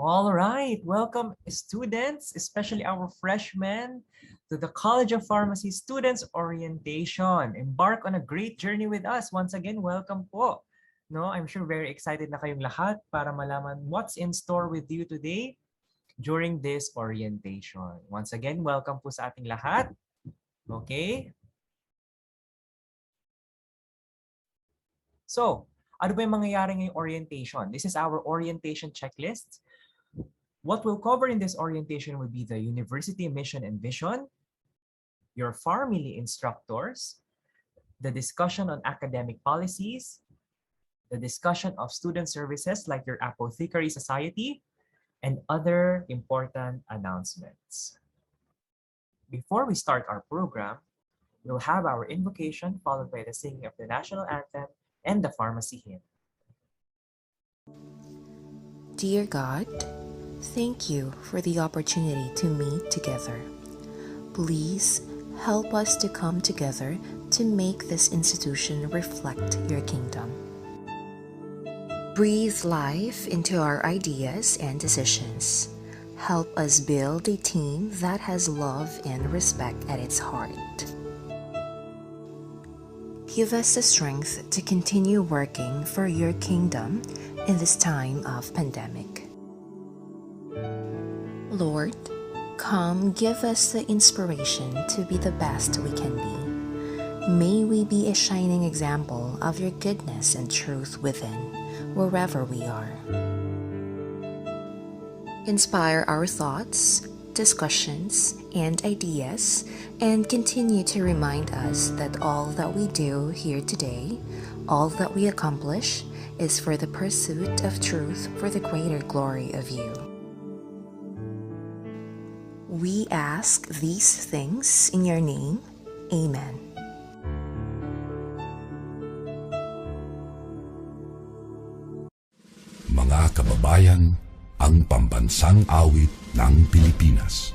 All right, welcome students, especially our freshmen, to the College of Pharmacy Students Orientation. Embark on a great journey with us. Once again, welcome po. No, I'm sure very excited na kayong lahat para malaman what's in store with you today during this orientation. Once again, welcome po sa ating lahat. Okay? So, ano ba yung mangyayari ngayong orientation? This is our orientation checklist. What we'll cover in this orientation will be the university mission and vision, your family instructors, the discussion on academic policies, the discussion of student services like your apothecary society, and other important announcements. Before we start our program, we'll have our invocation followed by the singing of the national anthem and the pharmacy hymn. Dear God, thank you for the opportunity to meet together. Please help us to come together to make this institution reflect your kingdom. Breathe life into our ideas and decisions. Help us build a team that has love and respect at its heart. Give us the strength to continue working for your kingdom in this time of pandemic. Lord, come give us the inspiration to be the best we can be. May we be a shining example of your goodness and truth within, wherever we are. Inspire our thoughts, discussions, and ideas, and continue to remind us that all that we do here today, all that we accomplish, is for the pursuit of truth for the greater glory of you. We ask these things in your name. Amen. Mga kababayan, ang pambansang awit ng Pilipinas.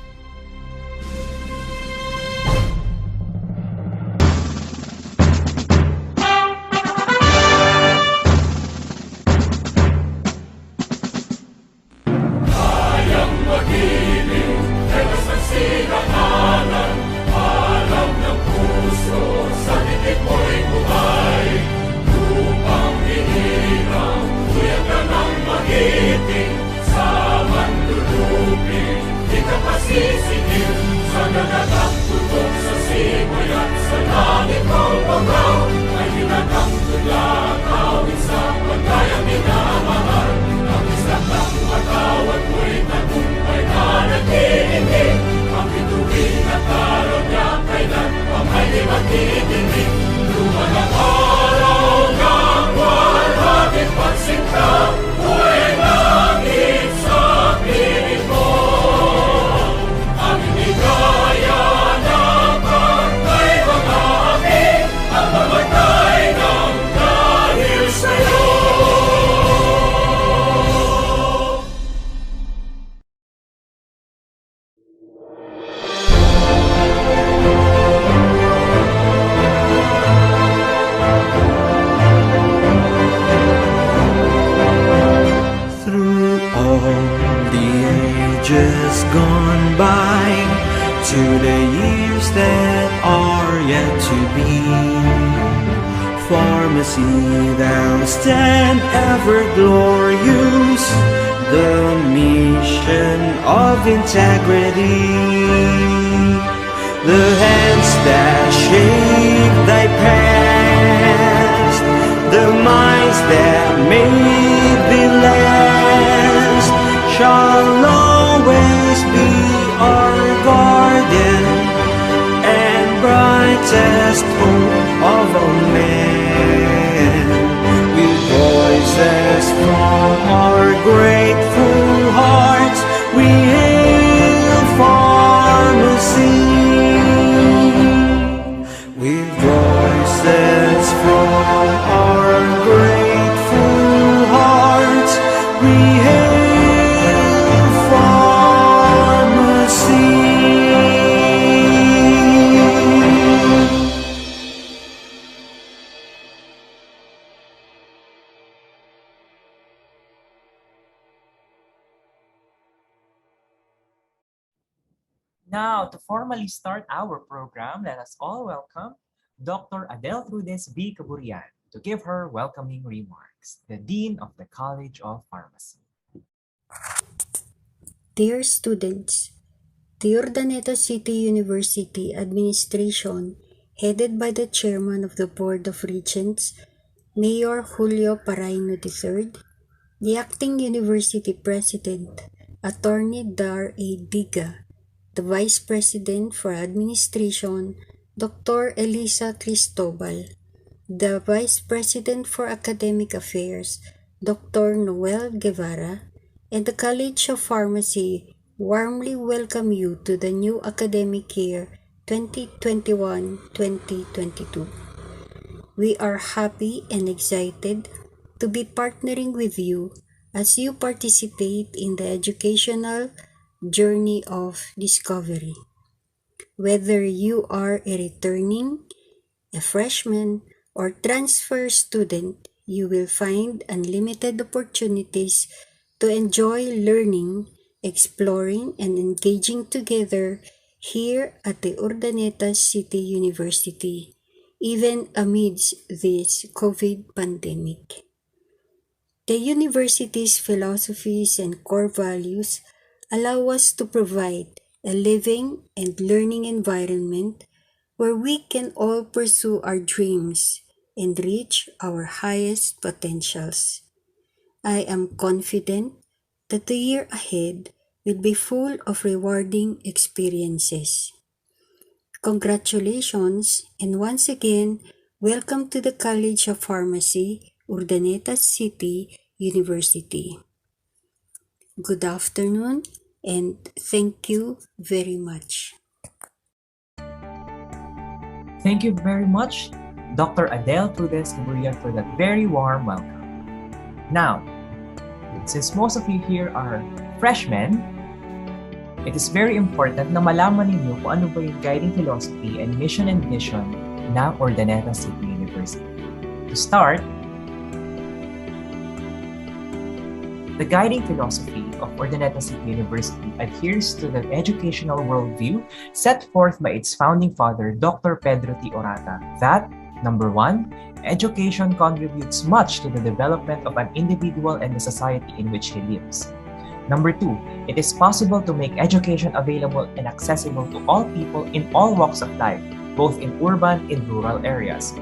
Gone by to the years that are yet to be. Pharmacy, thou stand ever glorious, the mission of integrity. The hands that shape thy past, the minds that made thee last, shall always be our guardian and brightest hope of all men. With voices from our grateful hearts, we hail pharmacy. With voices from our grateful hearts, we hail Now, to formally start our program, let us all welcome Dr. Adele Trudes B. Caburian to give her welcoming remarks, the Dean of the College of Pharmacy. Dear students, the Urdaneta City University Administration, headed by the Chairman of the Board of Regents, Mayor Julio Paraino III, the Acting University President, Attorney Dar A. Diga, the Vice President for Administration, Dr. Elisa Cristobal, the Vice President for Academic Affairs, Dr. Noel Guevara, and the College of Pharmacy warmly welcome you to the new academic year 2021-2022. We are happy and excited to be partnering with you as you participate in the educational journey of discovery. Whether you are a returning, a freshman, or transfer student, you will find unlimited opportunities to enjoy learning, exploring, and engaging together here at the Urdaneta City University, even amidst this COVID pandemic. The university's philosophies and core values allow us to provide a living and learning environment where we can all pursue our dreams and reach our highest potentials. I am confident that the year ahead will be full of rewarding experiences. Congratulations, and once again, welcome to the College of Pharmacy, Urdaneta City University. Good afternoon, and thank you very much. Thank you very much, Dr. Adele Trudes Caburian, for that very warm welcome. Now, since most of you here are freshmen, it is very important na malaman ninyo kung ano ba yung guiding philosophy and mission and vision ng Urdaneta City University. To start, the guiding philosophy of Urdaneta City University adheres to the educational worldview set forth by its founding father, Dr. Pedro T. Orata, that, number one, education contributes much to the development of an individual and the society in which he lives. Number two, it is possible to make education available and accessible to all people in all walks of life, both in urban and rural areas.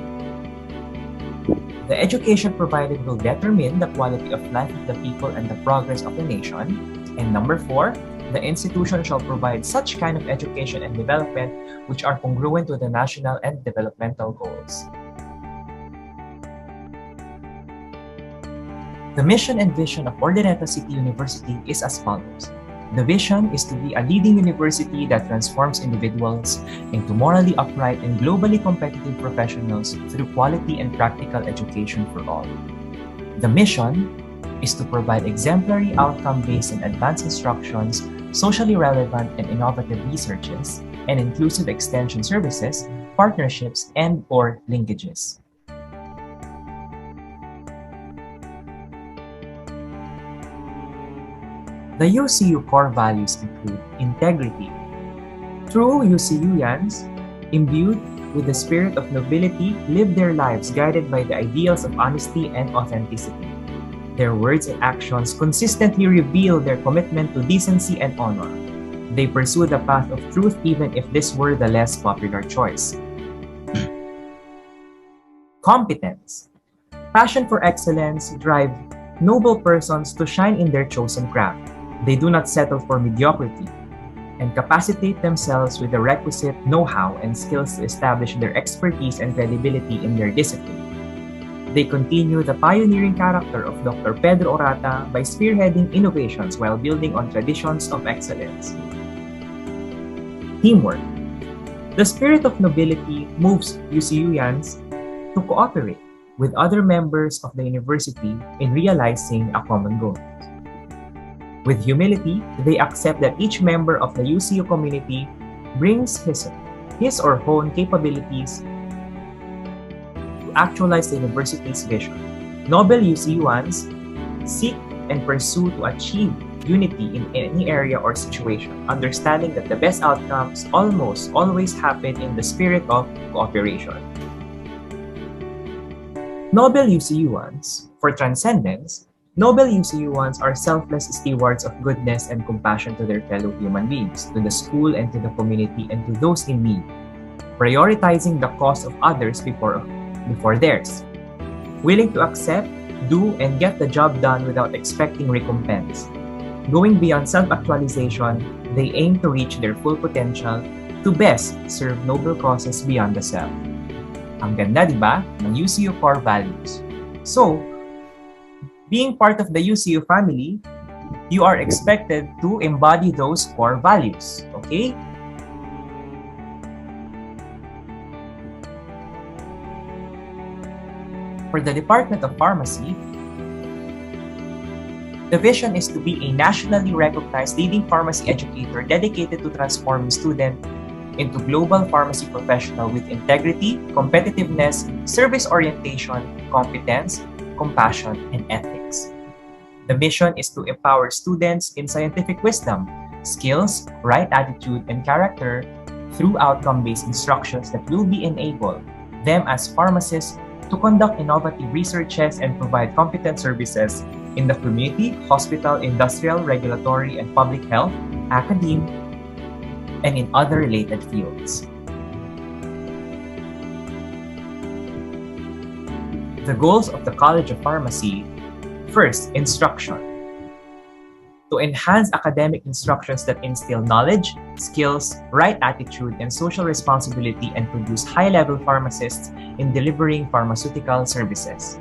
The education provided will determine the quality of life of the people and the progress of the nation. And number four, the institution shall provide such kind of education and development which are congruent to the national and developmental goals. The mission and vision of Urdaneta City University is as follows. The vision is to be a leading university that transforms individuals into morally upright and globally competitive professionals through quality and practical education for all. The mission is to provide exemplary outcome-based and advanced instructions, socially relevant and innovative researches, and inclusive extension services, partnerships, and/or linkages. The UCU core values include integrity. True UCUians, imbued with the spirit of nobility, live their lives guided by the ideals of honesty and authenticity. Their words and actions consistently reveal their commitment to decency and honor. They pursue the path of truth even if this were the less popular choice. Competence. Passion for excellence drive noble persons to shine in their chosen craft. They do not settle for mediocrity and capacitate themselves with the requisite know-how and skills to establish their expertise and credibility in their discipline. They continue the pioneering character of Dr. Pedro Orata by spearheading innovations while building on traditions of excellence. Teamwork. The spirit of nobility moves UCUians to cooperate with other members of the university in realizing a common goal. With humility, they accept that each member of the UCU community brings his or her own capabilities to actualize the university's vision. Noble UCUans seek and pursue to achieve unity in any area or situation, understanding that the best outcomes almost always happen in the spirit of cooperation. Noble UCUans, for transcendence, noble UCUans are selfless stewards of goodness and compassion to their fellow human beings, to the school and to the community and to those in need, prioritizing the cause of others before theirs, willing to accept, do, and get the job done without expecting recompense. Going beyond self-actualization, they aim to reach their full potential to best serve noble causes beyond the self. Ang ganda, di ba, ng UCU core values. So, being part of the UCU family, you are expected to embody those core values, okay? For the Department of Pharmacy, the vision is to be a nationally recognized leading pharmacy educator dedicated to transforming students into global pharmacy professional with integrity, competitiveness, service orientation, competence, compassion, and ethics. The mission is to empower students in scientific wisdom, skills, right attitude, and character through outcome-based instructions that will be enable them as pharmacists to conduct innovative researches and provide competent services in the community, hospital, industrial, regulatory, and public health, academe, and in other related fields. The goals of the College of Pharmacy: first, instruction. To enhance academic instructions that instill knowledge, skills, right attitude, and social responsibility and produce high-level pharmacists in delivering pharmaceutical services.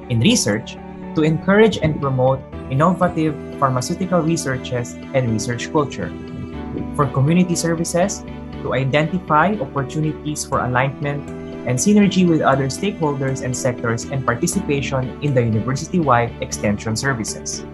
In research, to encourage and promote innovative pharmaceutical researches and research culture. For community services, to identify opportunities for alignment and synergy with other stakeholders and sectors and participation in the university-wide extension services.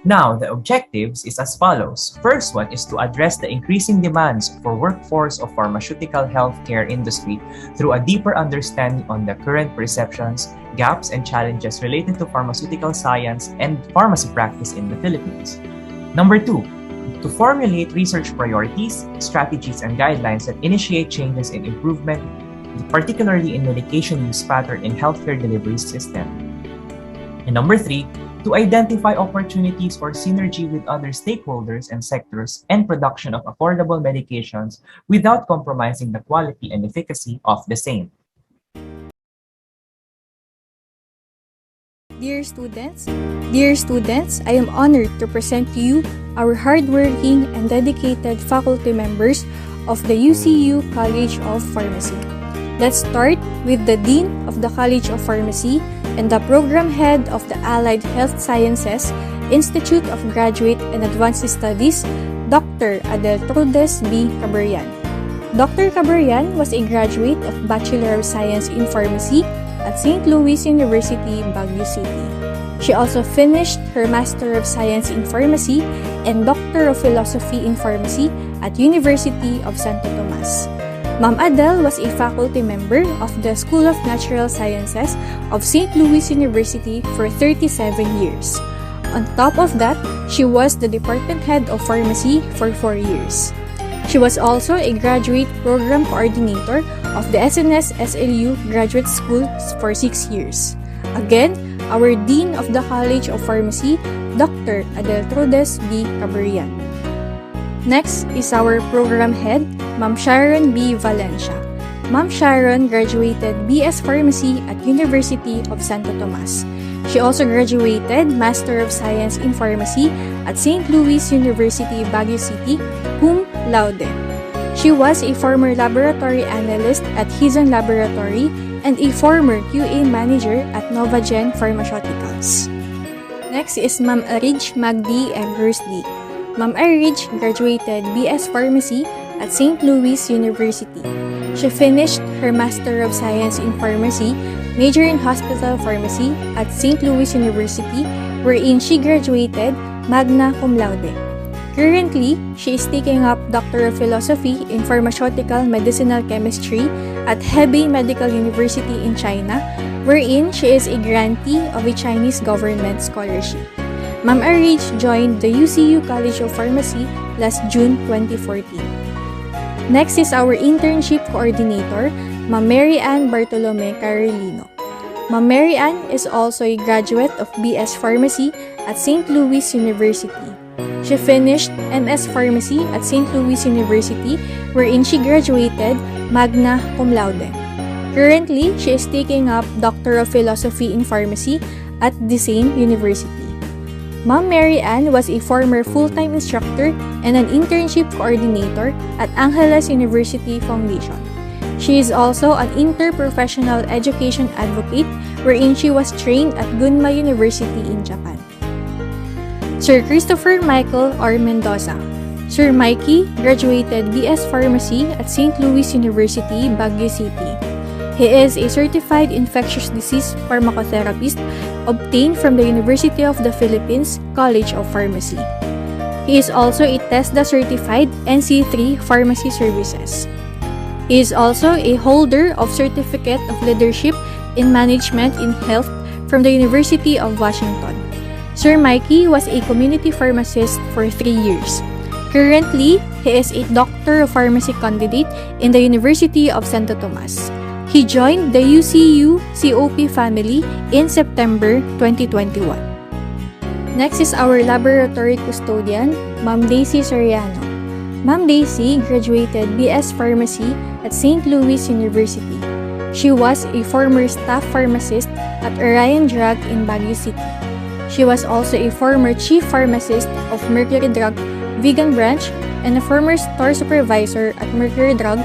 Now, the objectives is as follows. First one is to address the increasing demands for workforce of pharmaceutical healthcare industry through a deeper understanding on the current perceptions, gaps, and challenges related to pharmaceutical science and pharmacy practice in the Philippines. Number two, to formulate research priorities, strategies, and guidelines that initiate changes in improvement, particularly in medication use pattern in healthcare delivery system. And number three, to identify opportunities for synergy with other stakeholders and sectors and production of affordable medications without compromising the quality and efficacy of the same. Dear students, I am honored to present to you our hardworking and dedicated faculty members of the UCU College of Pharmacy. Let's start with the Dean of the College of Pharmacy and the Program Head of the Allied Health Sciences Institute of Graduate and Advanced Studies, Dr. Adeltrudes B. Cabarian. Dr. Cabarian was a graduate of Bachelor of Science in Pharmacy at St. Louis University, Baguio City. She also finished her Master of Science in Pharmacy and Doctor of Philosophy in Pharmacy at University of Santo Tomas. Ma'am Adele was a faculty member of the School of Natural Sciences of St. Louis University for 37 years. On top of that, she was the department head of pharmacy for 4 years. She was also a graduate program coordinator of the SNS SLU Graduate School for 6 years. Again, our Dean of the College of Pharmacy, Dr. Adeltrudes B. Cabarian. Next is our program head, Ma'am Sharon B. Valencia. Ma'am Sharon graduated BS Pharmacy at University of Santo Tomas. She also graduated Master of Science in Pharmacy at St. Louis University, Baguio City, cum laude. She was a former laboratory analyst at Hizon Laboratory and a former QA manager at Novagen Pharmaceuticals. Next is Ma'am Arij Magdi M. Hursley. Ma'am Arij graduated BS Pharmacy at St. Louis University. She finished her Master of Science in Pharmacy, major in Hospital Pharmacy at St. Louis University, wherein she graduated magna cum laude. Currently, she is taking up Doctor of Philosophy in Pharmaceutical Medicinal Chemistry at Hebei Medical University in China, wherein she is a grantee of a Chinese government scholarship. Ma'am RH joined the UCU College of Pharmacy last June 2014. Next is our internship coordinator, Ma'am Mary Ann Bartolome Carolino. Ma'am Mary Ann is also a graduate of BS Pharmacy at St. Louis University. She finished MS Pharmacy at St. Louis University, wherein she graduated magna cum laude. Currently, she is taking up Doctor of Philosophy in Pharmacy at the same university. Ma'am Mary Ann was a former full-time instructor and an internship coordinator at Angeles University Foundation. She is also an interprofessional education advocate, wherein she was trained at Gunma University in Japan. Sir Christopher Michael R. Mendoza. Sir Mikey graduated BS Pharmacy at St. Louis University, Baguio City. He is a certified infectious disease pharmacotherapist obtained from the University of the Philippines College of Pharmacy. He is also a TESDA certified NC3 pharmacy services. He is also a holder of Certificate of Leadership in Management in Health from the University of Washington. Sir Mikey was a community pharmacist for 3 years. Currently, he is a Doctor of Pharmacy candidate in the University of Santo Tomas. He joined the UCU COP family in September 2021. Next is our laboratory custodian, Ma'am Daisy Soriano. Ma'am Daisy graduated BS Pharmacy at St. Louis University. She was a former staff pharmacist at Orion Drug in Baguio City. She was also a former chief pharmacist of Mercury Drug Vegan Branch and a former store supervisor at Mercury Drug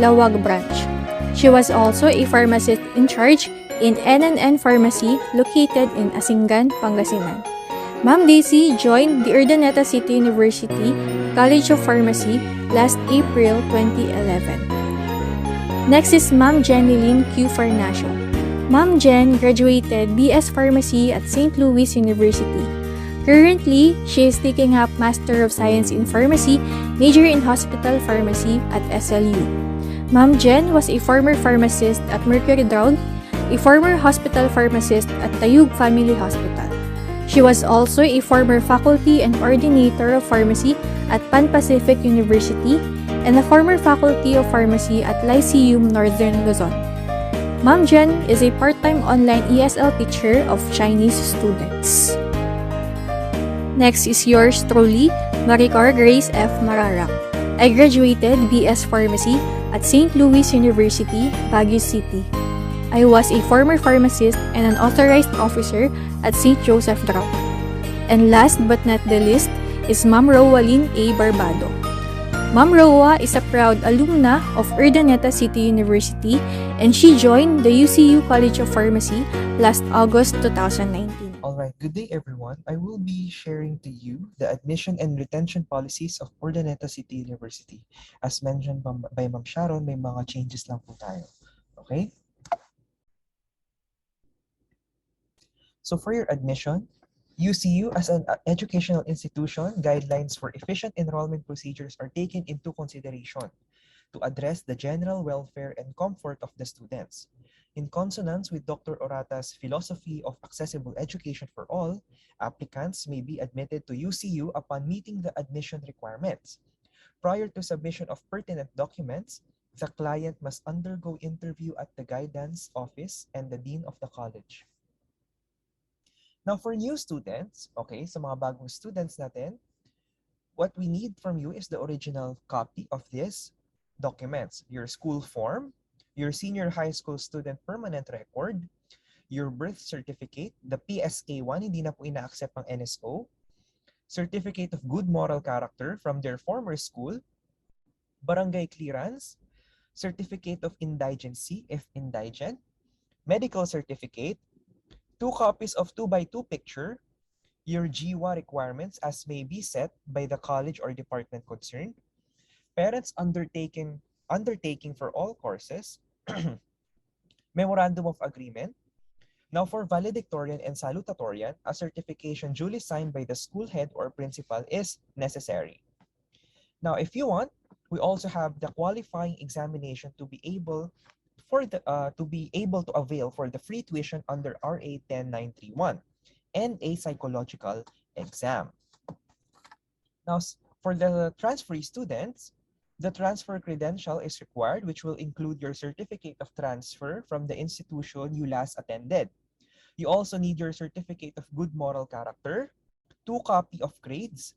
Lawag Branch. She was also a pharmacist in charge in N&N Pharmacy located in Asingan, Pangasinan. Ma'am Daisy joined the Urdaneta City University College of Pharmacy last April 2011. Next is Ma'am Jeneline Q. Farnacio. Ma'am Jen graduated BS Pharmacy at St. Louis University. Currently, she is taking up Master of Science in Pharmacy, major in Hospital Pharmacy at SLU. Ma'am Jen was a former pharmacist at Mercury Drug, a former hospital pharmacist at Tayug Family Hospital. She was also a former faculty and coordinator of pharmacy at Pan Pacific University and a former faculty of pharmacy at Lyceum Northern Luzon. Ma'am Jen is a part-time online ESL teacher of Chinese students. Next is yours truly, Maricar Grace F. Mararak. I graduated BS Pharmacy at St. Louis University, Baguio City. I was a former pharmacist and an authorized officer at St. Joseph Drug. And last but not the least is Ma'am Rowaline A. Barbado. Ma'am Rowa is a proud alumna of Urdaneta City University and she joined the UCU College of Pharmacy last August 2019. Alright, good day everyone. I will be sharing to you the admission and retention policies of Urdaneta City University. As mentioned by Ma'am Sharon, may mga changes lang po tayo. Okay? So for your admission, UCU as an educational institution, guidelines for efficient enrollment procedures are taken into consideration to address the general welfare and comfort of the students. In consonance with Dr. Orata's philosophy of accessible education for all, applicants may be admitted to UCU upon meeting the admission requirements. Prior to submission of pertinent documents, the client must undergo interview at the guidance office and the dean of the college. Now for new students, okay, sa mga bagong students natin, what we need from you is the original copy of these documents. Your school form, your senior high school student permanent record, your birth certificate, the PSA1, hindi na po ina-accept ang NSO, certificate of good moral character from their former school, barangay clearance, certificate of indigency if indigent, medical certificate, 2 copies of 2x2 picture, your GWA requirements as may be set by the college or department concerned, parents undertaking for all courses, memorandum of agreement. Now for valedictorian and salutatorian, a certification duly signed by the school head or principal is necessary. Now if you want, we also have the qualifying examination to be able to avail for the free tuition under RA 10931 and a psychological exam. Now, for the transferee students, the transfer credential is required, which will include your certificate of transfer from the institution you last attended. You also need your certificate of good moral character, true copy of grades,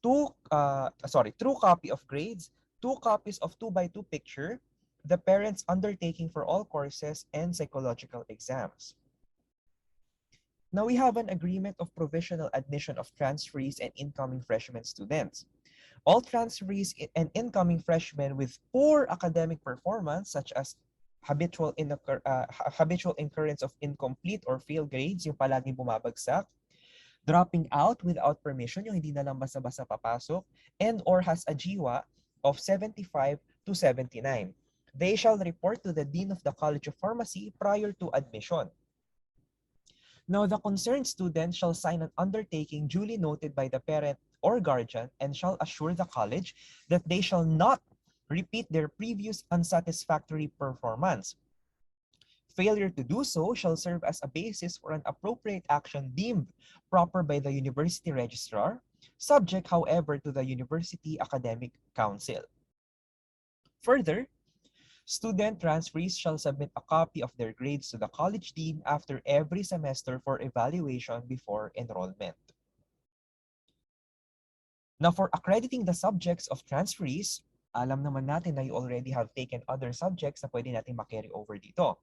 true copy of grades, 2 copies of 2x2 picture, the parents' undertaking for all courses, and psychological exams. Now we have an agreement of provisional admission of transferees and incoming freshman students. All transferees and incoming freshmen with poor academic performance, such as habitual incurrence of incomplete or failed grades, yung palaging bumabagsak, dropping out without permission, yung hindi na lang basta-basta papasok, and or has a GWA of 75 to 79. They shall report to the Dean of the College of Pharmacy prior to admission. Now, the concerned student shall sign an undertaking duly noted by the parent or guardian and shall assure the college that they shall not repeat their previous unsatisfactory performance. Failure to do so shall serve as a basis for an appropriate action deemed proper by the university registrar, subject, however, to the University Academic Council. Further, student transferees shall submit a copy of their grades to the college dean after every semester for evaluation before enrollment. Now, for accrediting the subjects of transferees, alam naman natin na you already have taken other subjects na pwede natin makarry over dito.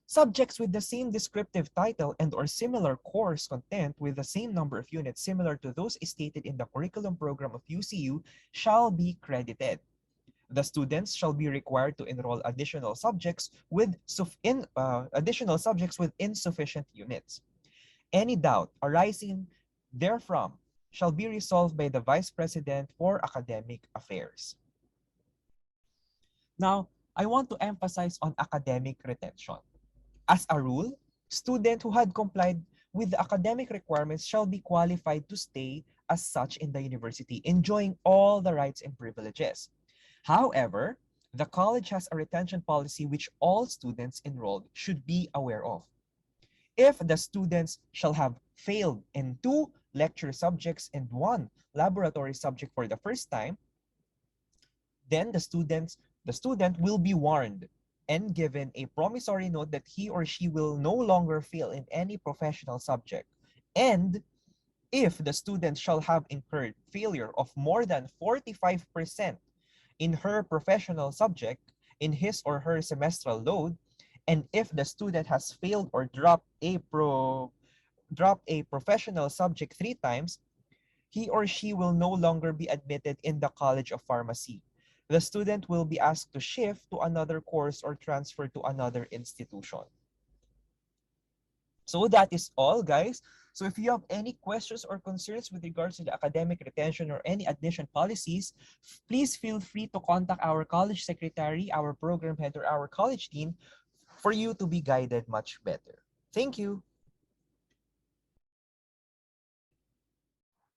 Subjects with the same descriptive title and or similar course content with the same number of units similar to those stated in the curriculum program of UCU shall be credited. The students shall be required to enroll additional subjects with insufficient units. Any doubt arising therefrom shall be resolved by the Vice President for Academic Affairs. Now, I want to emphasize on academic retention. As a rule, students who had complied with the academic requirements shall be qualified to stay as such in the university, enjoying all the rights and privileges. However, the college has a retention policy which all students enrolled should be aware of. If the students shall have failed in 2 lecture subjects and 1 laboratory subject for the first time, then the student will be warned and given a promissory note that he or she will no longer fail in any professional subject. And if the student shall have incurred failure of more than 45% in her professional subject in his or her semestral load, and if the student has failed or dropped a professional subject 3 times, he or she will no longer be admitted in the College of Pharmacy. The student will be asked to shift to another course or transfer to another institution. So that is all, guys. So if you have any questions or concerns with regards to the academic retention or any admission policies, please feel free to contact our college secretary, our program head, or our college dean for you to be guided much better. Thank you.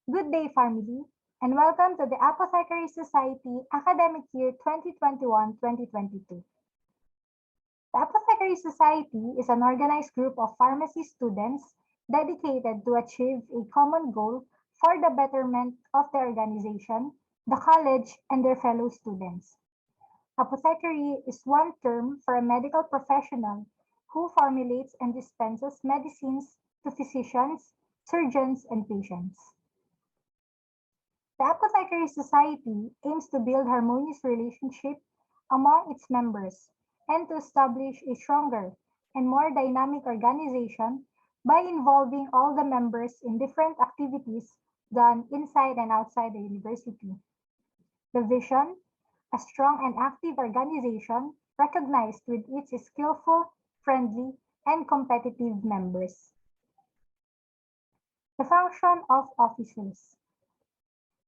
Good day, family, and welcome to the Apothecary Society Academic Year 2021-2022. The Apothecary Society is an organized group of pharmacy students dedicated to achieve a common goal for the betterment of the organization, the college, and their fellow students. Apothecary is one term for a medical professional who formulates and dispenses medicines to physicians, surgeons, and patients. The Apothecary Society aims to build harmonious relationship among its members and to establish a stronger and more dynamic organization by involving all the members in different activities done inside and outside the university. The vision, a strong and active organization recognized with its skillful, friendly, and competitive members. The function of officers.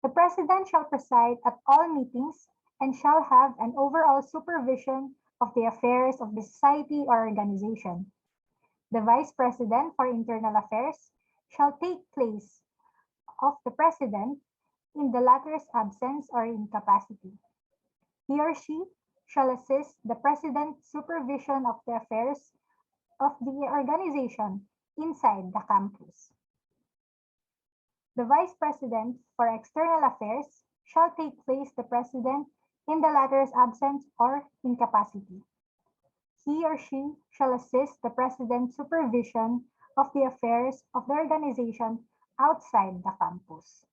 The president shall preside at all meetings and shall have an overall supervision of the affairs of the society or organization. The vice president for internal affairs shall take place of the president in the latter's absence or incapacity. He or she shall assist the president's supervision of the affairs of the organization inside the campus. The Vice President for External Affairs shall take place the President in the latter's absence or incapacity. He or she shall assist the President's supervision of the affairs of the organization outside the campus.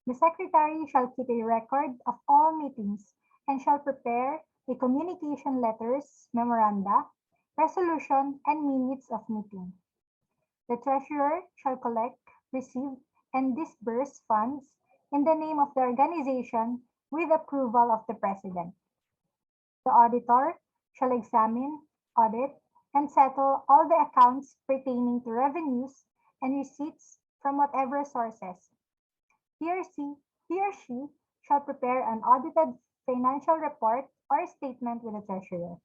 The Secretary shall keep a record of all meetings and shall prepare a communication letters, memoranda, resolution, and minutes of meeting. The Treasurer shall collect, receive, and disburse funds in the name of the organization with approval of the President. The Auditor shall examine, audit, and settle all the accounts pertaining to revenues and receipts from whatever sources. He or she shall prepare an audited financial report or statement with the Treasurer.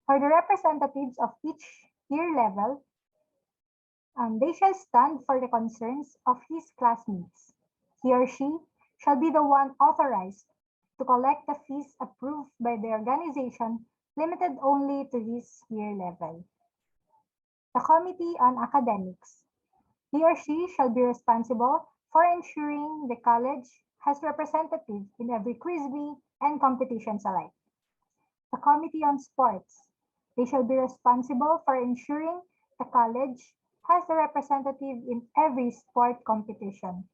For the representatives of each year level, they shall stand for the concerns of his classmates. He or she shall be the one authorized to collect the fees approved by the organization, limited only to his year level. The Committee on Academics. He or she shall be responsible for ensuring the college has representatives in every quiz bee and competitions alike. The Committee on Sports. They shall be responsible for ensuring the college has a representative in every sport competition.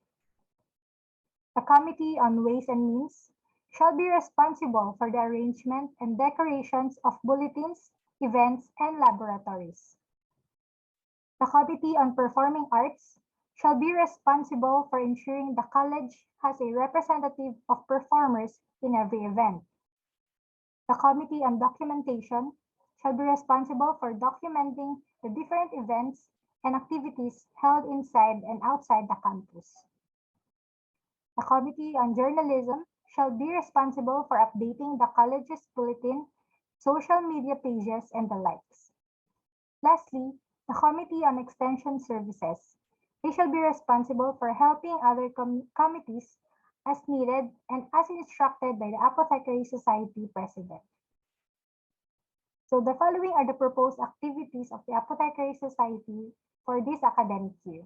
The Committee on Ways and Means shall be responsible for the arrangement and decorations of bulletins, events, and laboratories. The Committee on Performing Arts shall be responsible for ensuring the college has a representative of performers in every event. The Committee on Documentation shall be responsible for documenting the different events and activities held inside and outside the campus. The Committee on Journalism shall be responsible for updating the college's bulletin, social media pages, and the likes. Lastly, the Committee on Extension Services. They shall be responsible for helping other committees as needed and as instructed by the Apothecary Society President. So the following are the proposed activities of the Apothecary Society for this academic year.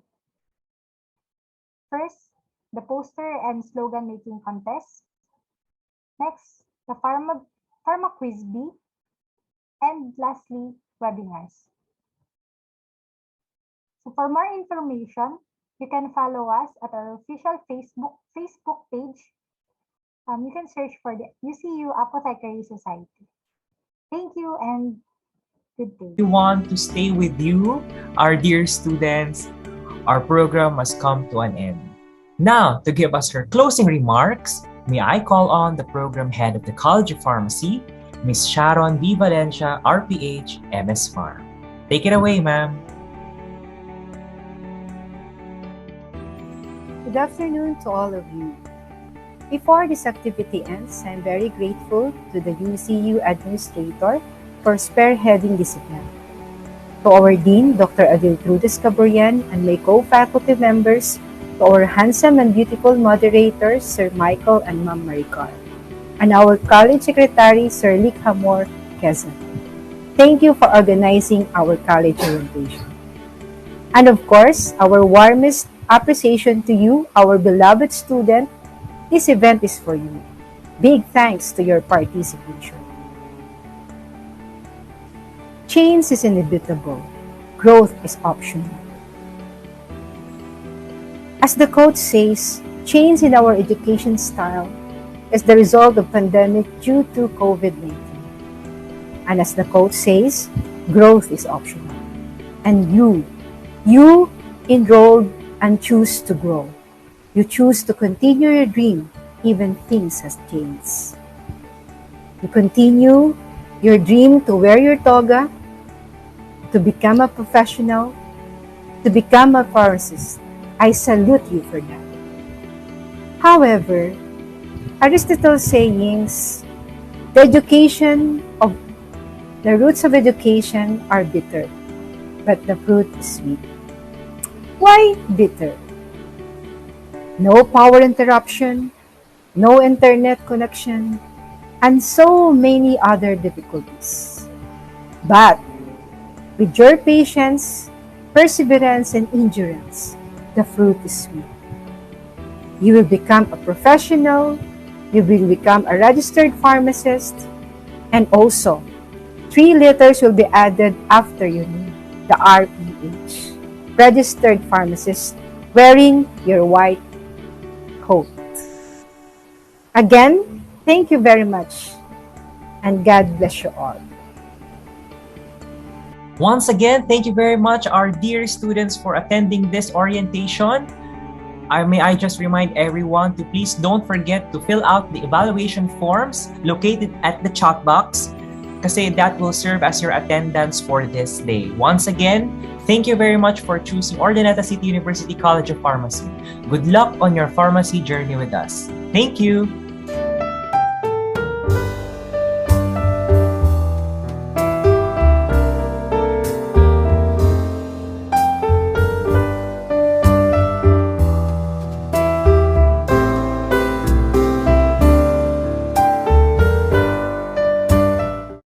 First, the poster and slogan making contest. Next, the pharma quiz bee. And lastly, webinars. So for more information, you can follow us at our official Facebook page. You can search for the UCU Apothecary Society. Thank you and good day. We want to stay with you, our dear students. Our program must come to an end. Now, to give us her closing remarks, may I call on the program head of the College of Pharmacy, Ms. Sharon B. Valencia, RPH, MS Pharm. Take it away, ma'am. Good afternoon to all of you. Before this activity ends, I'm very grateful to the UCU Administrator for spearheading this event. To our Dean, Dr. Adiltrudis Caborian, and my co-faculty members, to our handsome and beautiful moderators, Sir Michael and Ma'am Maricar, and our College Secretary, Sir Lick Hamor Quezon. Thank you for organizing our college orientation. And of course, our warmest appreciation to you, our beloved student. This event is for you. Big thanks to your participation. Change is inevitable. Growth is optional. As the quote says, change in our education style is the result of pandemic due to COVID-19. And as the quote says, growth is optional. And you enrolled and choose to grow. You choose to continue your dream even things has changed. You continue your dream to wear your toga, to become a professional, to become a pharmacist. I salute you for that. However, Aristotle's sayings, the roots of education are bitter, but the fruit is sweet. Why bitter? No power interruption, no internet connection, and so many other difficulties. But with your patience, perseverance, and endurance, the fruit is sweet. You will become a professional, you will become a registered pharmacist, and also 3 letters will be added after your name, the RPH, registered pharmacist, wearing your white coat. Again, thank you very much, and God bless you all. Once again, thank you very much, our dear students, for attending this orientation. May I just remind everyone to please don't forget to fill out the evaluation forms located at the chat box, kasi that will serve as your attendance for this day. Once again, thank you very much for choosing Urdaneta City University College of Pharmacy. Good luck on your pharmacy journey with us. Thank you!